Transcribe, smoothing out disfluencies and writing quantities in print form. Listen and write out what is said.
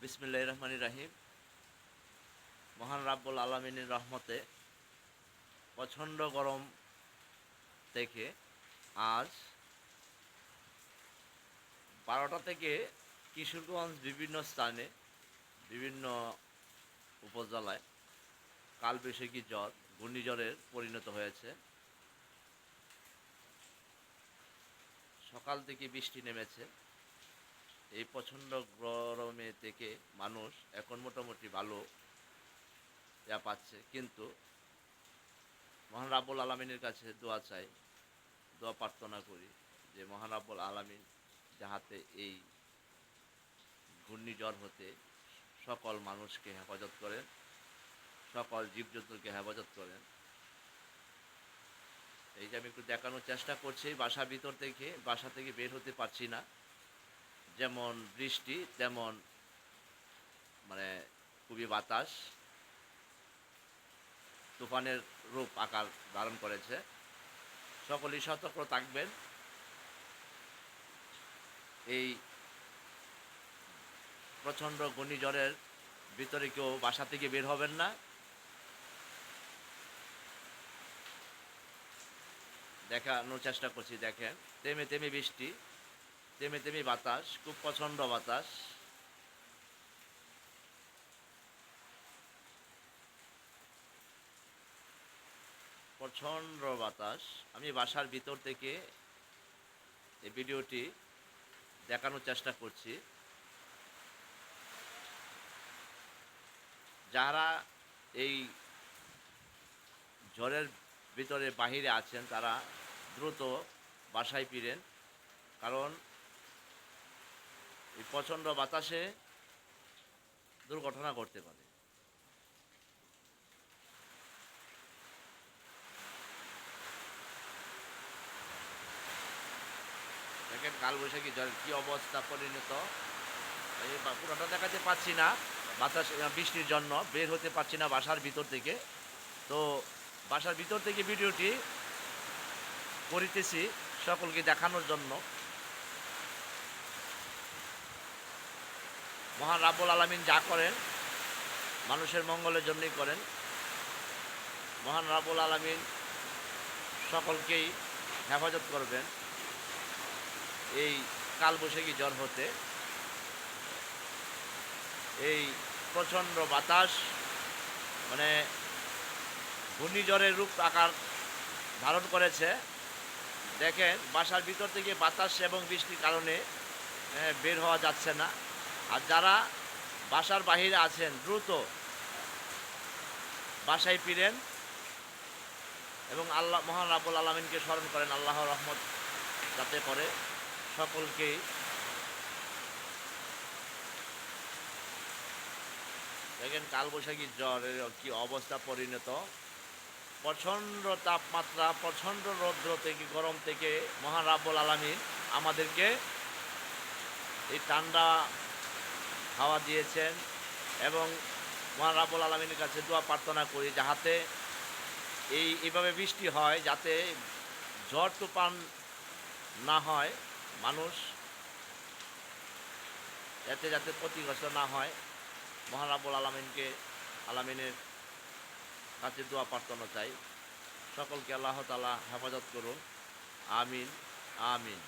বিসমিল্লাহির রহমানির রহিম। মহান রাব্বুল আলামিনের রহমতে প্রচণ্ড গরম থেকে আজ 12টা থেকে কিশোরগঞ্জ বিভিন্ন স্থানে বিভিন্ন উপজেলায় কালবৈশাখী ঝড় ঘূর্ণিঝড়ের পরিণত হয়েছে। সকাল থেকে বৃষ্টি নেমেছে। এই প্রচণ্ড গরমে থেকে মানুষ এখন মোটামুটি ভালো পাচ্ছে, কিন্তু মহান রাব্বুল আলামিনের কাছে দোয়া চাই, দোয়া প্রার্থনা করি যে মহান রাব্বুল আলামিন যাহাতে এই ঘূর্ণিঝড় হতে সকল মানুষকে হেফাজত করেন, সকল জীবজন্তুকে হেফাজত করেন। এই যে আমি একটু দেখানোর চেষ্টা করছি, বাসা থেকে বের হতে পারছি না। যেমন বৃষ্টি তেমন মানে খুবই বাতাস, তুফানের রূপ আকার ধারণ করেছে। সকলেই সতর্ক থাকবেন। এই প্রচণ্ড ঘূর্ণিঝড়ের ভিতরে কেউ বাসা থেকে বের হবেন না। দেখানোর চেষ্টা করছি, দেখেন তেমে তেমে বৃষ্টি, তেমে তেমে বাতাস, খুব প্রচণ্ড বাতাস। প্রচণ্ড বাতাস। আমি বাসার ভিতর থেকে এই ভিডিওটি দেখানোর চেষ্টা করছি। যারা এই ঝড়ের ভিতরে বাহিরে আছেন তারা দ্রুত বাসায় ফিরেন, কারণ এই প্রচণ্ড বাতাসে দুর্ঘটনা ঘটতে পারে। দেখেন কালবৈশাখী ঝড়ের কী অবস্থা পরিণত। এই পুরোটা দেখাতে পাচ্ছি না, বাতাস বৃষ্টির জন্য বের হতে পারছি না বাসার ভিতর থেকে। তো বাসার ভিতর থেকে ভিডিওটি করিতেছি সকলকে দেখানোর জন্য। মহান রাব্বুল আলামিন যা করেন মানুষের মঙ্গলের জন্যই করেন। মহান রাব্বুল আলামিন সকলকেই হেফাজত করবেন এই কালবৈশাখী ঝড় হতে। এই প্রচণ্ড বাতাস মানে ঘূর্ণিঝড়ের রূপ আকার ধারণ করেছে। দেখেন বাসার ভিতর থেকে বাতাস এবং বৃষ্টির কারণে বের হওয়া যাচ্ছে না। আর যারা বাসার বাহিরে আছেন দ্রুত বাসায় ফিরেন এবং আল্লাহ মহান রাব্বুল আলামিনকে স্মরণ করেন, আল্লাহর রহমত যাতে করে সকলকেই। দেখেন কালবৈশাখী ঝড়ের কি অবস্থা পরিণত। প্রচণ্ড তাপমাত্রা, প্রচণ্ড রৌদ্র থেকে, গরম থেকে মহান রাব্বুল আলামিন আমাদেরকে এই ঠান্ডা হাওয়া দিয়েছেন এবং মহান রাব্বুল আলামিনের কাছে দোয়া প্রার্থনা করি যাহাতে এইভাবে বৃষ্টি হয়, যাতে ঝড় তুফান না হয়, মানুষ যাতে ক্ষতিগ্রস্ত না হয়। মহান রাব্বুল আলামিনের কাছে দোয়া প্রার্থনা চাই। সকলকে আল্লাহ তাআলা হেফাজত করুন। আমিন আমিন।